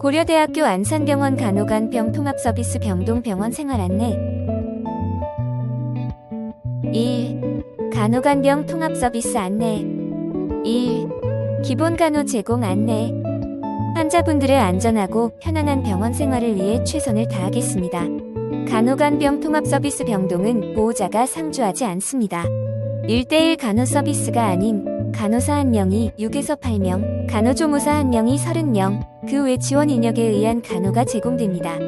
고려대학교 안산병원 간호간병 통합서비스 병동병원 생활 안내 1. 간호간병 통합서비스 안내 1. 기본간호 제공 안내 환자분들의 안전하고 편안한 병원 생활을 위해 최선을 다하겠습니다. 간호간병 통합서비스 병동은 보호자가 상주하지 않습니다. 1:1 간호 서비스가 아닌 간호사 1명이 6에서 8명, 간호조무사 1명이 30명, 그 외 지원 인력에 의한 간호가 제공됩니다.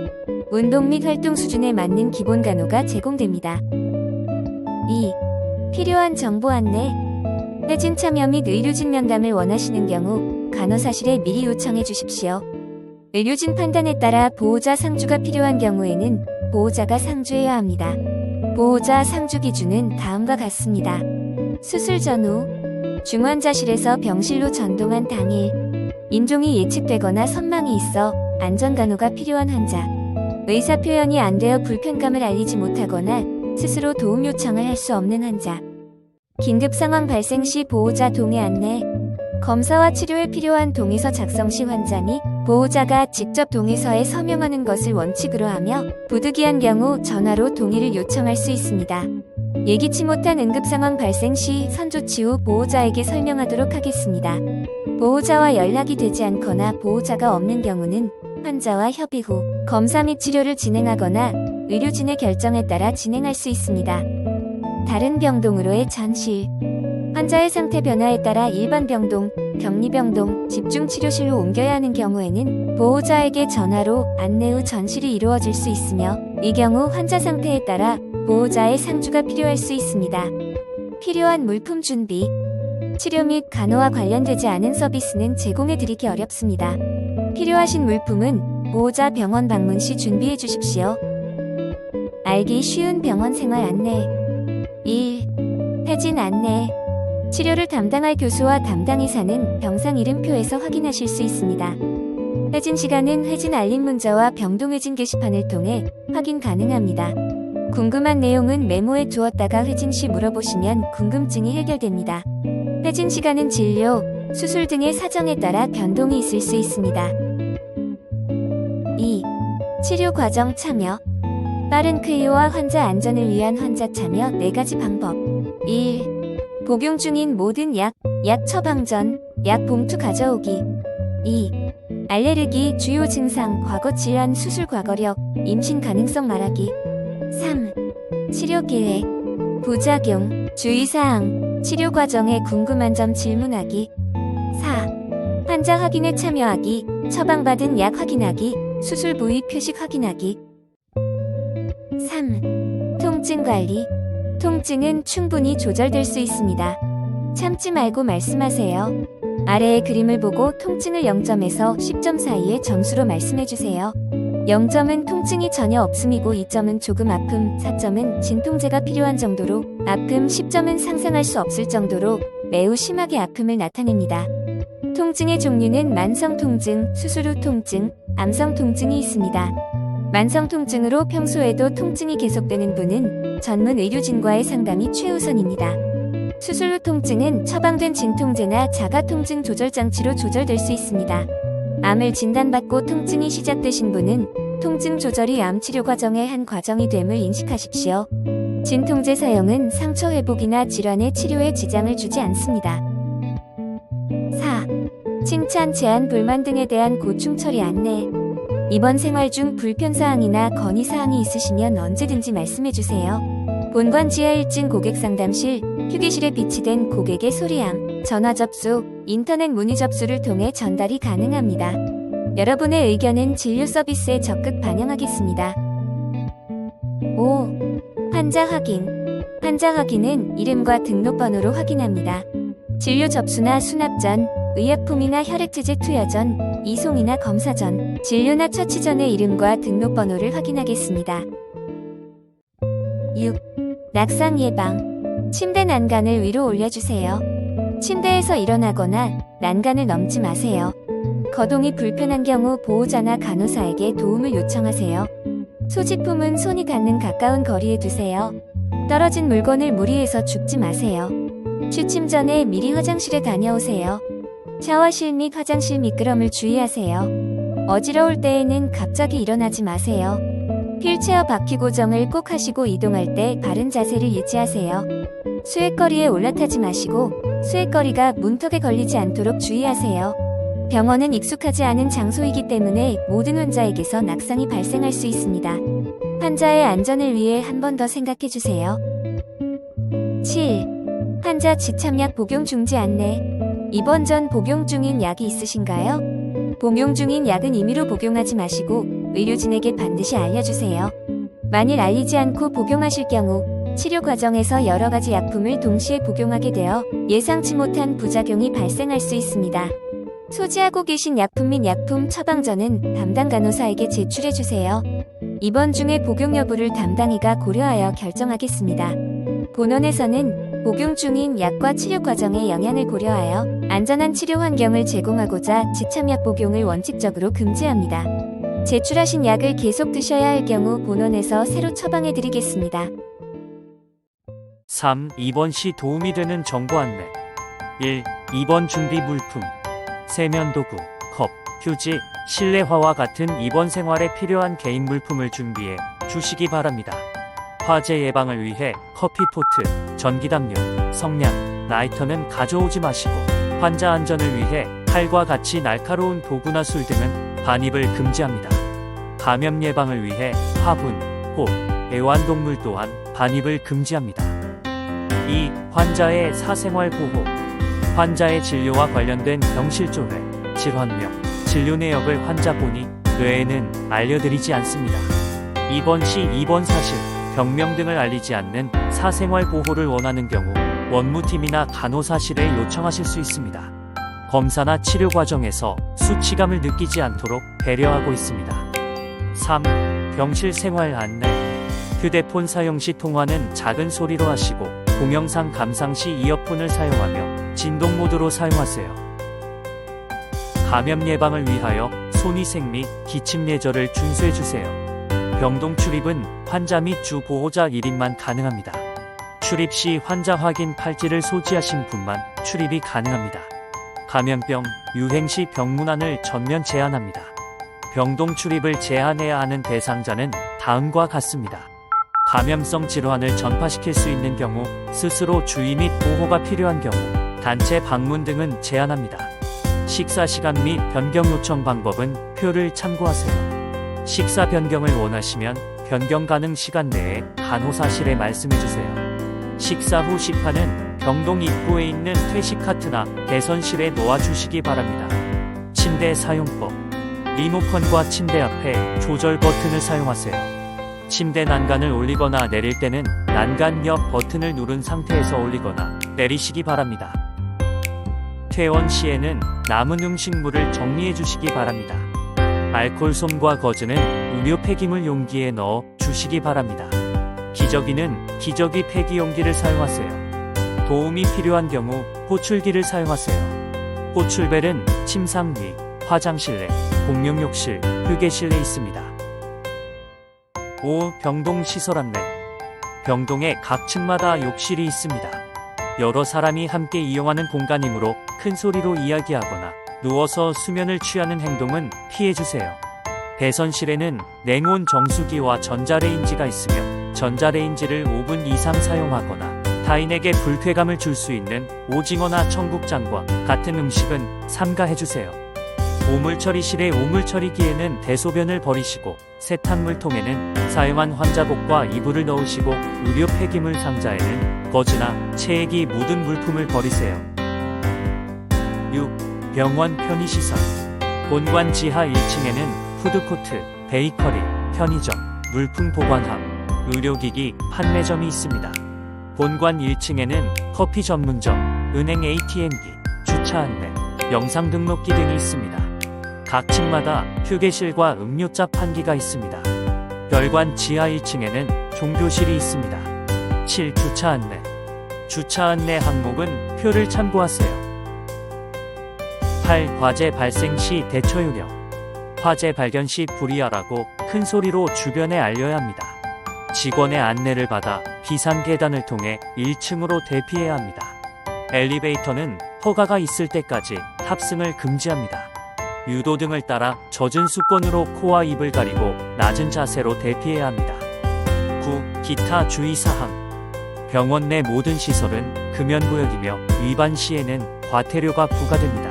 운동 및 활동 수준에 맞는 기본 간호가 제공됩니다. 2. 필요한 정보 안내 회진 참여 및 의료진 면담을 원하시는 경우 간호사실에 미리 요청해 주십시오. 의료진 판단에 따라 보호자 상주가 필요한 경우에는 보호자가 상주해야 합니다. 보호자 상주 기준은 다음과 같습니다. 수술 전후, 중환자실에서 병실로 전동한 당일, 인종이 예측되거나 선망이 있어 안전간호가 필요한 환자, 의사 표현이 안 되어 불편감을 알리지 못하거나 스스로 도움 요청을 할 수 없는 환자, 긴급 상황 발생 시 보호자 동의 안내, 검사와 치료에 필요한 동의서 작성 시 환자 및 보호자가 직접 동의서에 서명하는 것을 원칙으로 하며 부득이한 경우 전화로 동의를 요청할 수 있습니다. 예기치 못한 응급상황 발생 시 선조치 후 보호자에게 설명하도록 하겠습니다. 보호자와 연락이 되지 않거나 보호자가 없는 경우는 환자와 협의 후 검사 및 치료를 진행하거나 의료진의 결정에 따라 진행할 수 있습니다. 다른 병동으로의 전실 환자의 상태 변화에 따라 일반 병동, 격리병동, 집중치료실로 옮겨야 하는 경우에는 보호자에게 전화로 안내 후 전실이 이루어질 수 있으며 이 경우 환자 상태에 따라 보호자의 상주가 필요할 수 있습니다. 필요한 물품 준비 치료 및 간호와 관련되지 않은 서비스는 제공해드리기 어렵습니다. 필요하신 물품은 보호자 병원 방문 시 준비해 주십시오. 알기 쉬운 병원 생활 안내 1. 회진 안내 치료를 담당할 교수와 담당 의사는 병상 이름표에서 확인하실 수 있습니다. 회진 시간은 회진 알림 문자와 병동 회진 게시판을 통해 확인 가능합니다. 궁금한 내용은 메모해 두었다가 회진 시 물어보시면 궁금증이 해결됩니다. 회진 시간은 진료, 수술 등의 사정에 따라 변동이 있을 수 있습니다. 2. 치료 과정 참여 빠른 쾌유와 환자 안전을 위한 환자 참여 4가지 방법 1. 복용 중인 모든 약 처방 전, 약 봉투 가져오기 2. 알레르기, 주요 증상, 과거 질환, 수술 과거력, 임신 가능성 말하기 3. 치료 계획, 부작용, 주의사항, 치료 과정에 궁금한 점 질문하기 4. 환자 확인에 참여하기, 처방받은 약 확인하기, 수술 부위 표식 확인하기 3. 통증 관리 통증은 충분히 조절될 수 있습니다. 참지 말고 말씀하세요. 아래의 그림을 보고 통증을 0점에서 10점 사이의 점수로 말씀해주세요. 0점은 통증이 전혀 없음이고 2점은 조금 아픔, 4점은 진통제가 필요한 정도로 아픔, 10점은 상상할 수 없을 정도로 매우 심하게 아픔을 나타냅니다. 통증의 종류는 만성 통증, 수술 후 통증, 암성 통증이 있습니다. 만성 통증으로 평소에도 통증이 계속되는 분은 전문 의료진과의 상담이 최우선입니다. 수술 후 통증은 처방된 진통제나 자가통증 조절장치로 조절될 수 있습니다. 암을 진단받고 통증이 시작되신 분은 통증 조절이 암 치료 과정의 한 과정이 됨을 인식하십시오. 진통제 사용은 상처 회복이나 질환의 치료에 지장을 주지 않습니다. 4. 칭찬, 제한, 불만 등에 대한 고충 처리 안내 이번 생활 중 불편사항이나 건의사항이 있으시면 언제든지 말씀해주세요. 본관 지하 1층 고객상담실, 휴게실에 비치된 고객의 소리함, 전화 접수, 인터넷 문의 접수를 통해 전달이 가능합니다. 여러분의 의견은 진료 서비스에 적극 반영하겠습니다. 5. 환자 확인 환자 확인은 이름과 등록번호로 확인합니다. 진료 접수나 수납 전, 의약품이나 혈액제제 투여 전, 이송이나 검사 전, 진료나 처치 전의 이름과 등록번호를 확인하겠습니다. 6. 낙상 예방 침대 난간을 위로 올려주세요. 침대에서 일어나거나 난간을 넘지 마세요. 거동이 불편한 경우 보호자나 간호사에게 도움을 요청하세요. 소지품은 손이 닿는 가까운 거리에 두세요. 떨어진 물건을 무리해서 줍지 마세요. 취침 전에 미리 화장실에 다녀오세요. 샤워실 및 화장실 미끄럼을 주의하세요. 어지러울 때에는 갑자기 일어나지 마세요. 휠체어 바퀴 고정을 꼭 하시고 이동할 때 바른 자세를 유지하세요. 수액거리에 올라타지 마시고 수액거리가 문턱에 걸리지 않도록 주의하세요. 병원은 익숙하지 않은 장소이기 때문에 모든 환자에게서 낙상이 발생할 수 있습니다. 환자의 안전을 위해 한 번 더 생각해 주세요. 7. 환자 지참약 복용 중지 안내. 입원 전 복용 중인 약이 있으신가요? 복용 중인 약은 임의로 복용하지 마시고 의료진에게 반드시 알려주세요. 만일 알리지 않고 복용하실 경우 치료 과정에서 여러 가지 약품을 동시에 복용하게 되어 예상치 못한 부작용이 발생할 수 있습니다. 소지하고 계신 약품 및 약품 처방전은 담당 간호사에게 제출해 주세요. 입원 중에 복용 여부를 담당의가 고려하여 결정하겠습니다. 본원에서는 복용 중인 약과 치료 과정에 영향을 고려하여 안전한 치료 환경을 제공하고자 지참약 복용을 원칙적으로 금지합니다. 제출하신 약을 계속 드셔야 할 경우 본원에서 새로 처방해 드리겠습니다. 3. 입원 시 도움이 되는 정보 안내. 1. 입원 준비 물품. 세면도구, 컵, 휴지, 실내화와 같은 입원 생활에 필요한 개인 물품을 준비해 주시기 바랍니다. 화재 예방을 위해 커피포트, 전기담요, 성냥, 라이터는 가져오지 마시고 환자 안전을 위해 칼과 같이 날카로운 도구나 술 등은 반입을 금지합니다. 감염 예방을 위해 화분, 호, 애완동물 또한 반입을 금지합니다. 2. 환자의 사생활 보호. 환자의 진료와 관련된 병실 조회, 질환명, 진료 내역을 환자 본인, 뇌에는 알려드리지 않습니다. 입원 시 입원 사실, 병명 등을 알리지 않는 사생활 보호를 원하는 경우 원무팀이나 간호사실에 요청하실 수 있습니다. 검사나 치료 과정에서 수치감을 느끼지 않도록 배려하고 있습니다. 3. 병실 생활 안내. 휴대폰 사용 시 통화는 작은 소리로 하시고 동영상 감상 시 이어폰을 사용하며 진동 모드로 사용하세요. 감염 예방을 위하여 손위생 및 기침 예절을 준수해주세요. 병동 출입은 환자 및 주 보호자 1인만 가능합니다. 출입 시 환자 확인 팔찌를 소지하신 분만 출입이 가능합니다. 감염병, 유행 시 병문안을 전면 제한합니다. 병동 출입을 제한해야 하는 대상자는 다음과 같습니다. 감염성 질환을 전파시킬 수 있는 경우, 스스로 주의 및 보호가 필요한 경우, 단체 방문 등은 제한합니다. 식사 시간 및 변경 요청 방법은 표를 참고하세요. 식사 변경을 원하시면 변경 가능 시간 내에 간호사실에 말씀해주세요. 식사 후 식판은 병동 입구에 있는 퇴식 카트나 개선실에 놓아주시기 바랍니다. 침대 사용법. 리모컨과 침대 앞에 조절 버튼을 사용하세요. 침대 난간을 올리거나 내릴 때는 난간 옆 버튼을 누른 상태에서 올리거나 내리시기 바랍니다. 퇴원 시에는 남은 음식물을 정리해 주시기 바랍니다. 알코올 솜과 거즈는 의료 폐기물 용기에 넣어 주시기 바랍니다. 기저귀는 기저귀 폐기 용기를 사용하세요. 도움이 필요한 경우 호출기를 사용하세요. 호출벨은 침상 위, 화장실 내, 공용 욕실, 휴게실 내 있습니다. 5. 병동 시설 안내. 병동에 각 층마다 욕실이 있습니다. 여러 사람이 함께 이용하는 공간이므로 큰 소리로 이야기하거나 누워서 수면을 취하는 행동은 피해주세요. 배선실에는 냉온 정수기와 전자레인지가 있으며 전자레인지를 5분 이상 사용하거나 타인에게 불쾌감을 줄 수 있는 오징어나 청국장과 같은 음식은 삼가해주세요. 오물처리실의 오물처리기에는 대소변을 버리시고 세탁물통에는 사용한 환자복과 이불을 넣으시고 의료 폐기물 상자에는 거즈나 체액이 묻은 물품을 버리세요. 6. 병원 편의시설. 본관 지하 1층에는 푸드코트, 베이커리, 편의점, 물품 보관함, 의료기기, 판매점이 있습니다. 본관 1층에는 커피 전문점, 은행 ATM기, 주차 안내, 영상 등록기 등이 있습니다. 각 층마다 휴게실과 음료차 판기가 있습니다. 별관 지하 1층에는 종교실이 있습니다. 7. 주차 안내. 주차 안내 항목은 표를 참고하세요. 8. 화재 발생 시 대처 요령. 화재 발견 시 불이하라고 큰 소리로 주변에 알려야 합니다. 직원의 안내를 받아 비상 계단을 통해 1층으로 대피해야 합니다. 엘리베이터는 허가가 있을 때까지 탑승을 금지합니다. 유도 등을 따라 젖은 수건으로 코와 입을 가리고 낮은 자세로 대피해야 합니다. 9. 기타 주의사항. 병원 내 모든 시설은 금연구역이며 위반 시에는 과태료가 부과됩니다.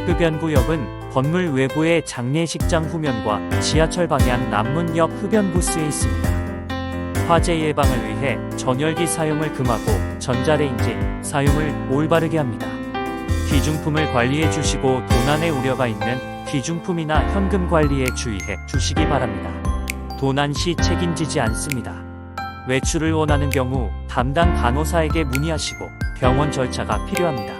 흡연구역은 건물 외부의 장례식장 후면과 지하철 방향 남문역 흡연부스에 있습니다. 화재 예방을 위해 전열기 사용을 금하고 전자레인지 사용을 올바르게 합니다. 귀중품을 관리해 주시고 도난의 우려가 있는 귀중품이나 현금 관리에 주의해 주시기 바랍니다. 도난 시 책임지지 않습니다. 외출을 원하는 경우 담당 간호사에게 문의하시고 병원 절차가 필요합니다.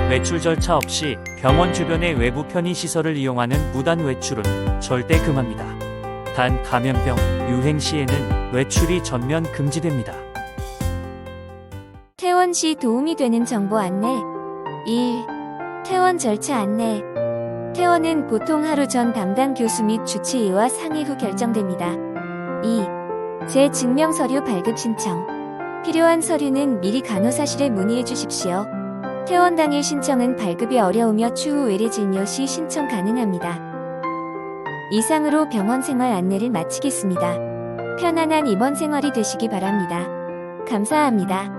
외출 절차 없이 병원 주변의 외부 편의시설을 이용하는 무단 외출은 절대 금합니다. 단 감염병 유행 시에는 외출이 전면 금지됩니다. 퇴원 시 도움이 되는 정보 안내. 1. 퇴원 절차 안내. 퇴원은 보통 하루 전 담당 교수 및 주치의와 상의 후 결정됩니다. 2. 제 증명서류 발급 신청. 필요한 서류는 미리 간호사실에 문의해 주십시오. 퇴원 당일 신청은 발급이 어려우며 추후 외래 진료 시 신청 가능합니다. 이상으로 병원 생활 안내를 마치겠습니다. 편안한 입원 생활이 되시기 바랍니다. 감사합니다.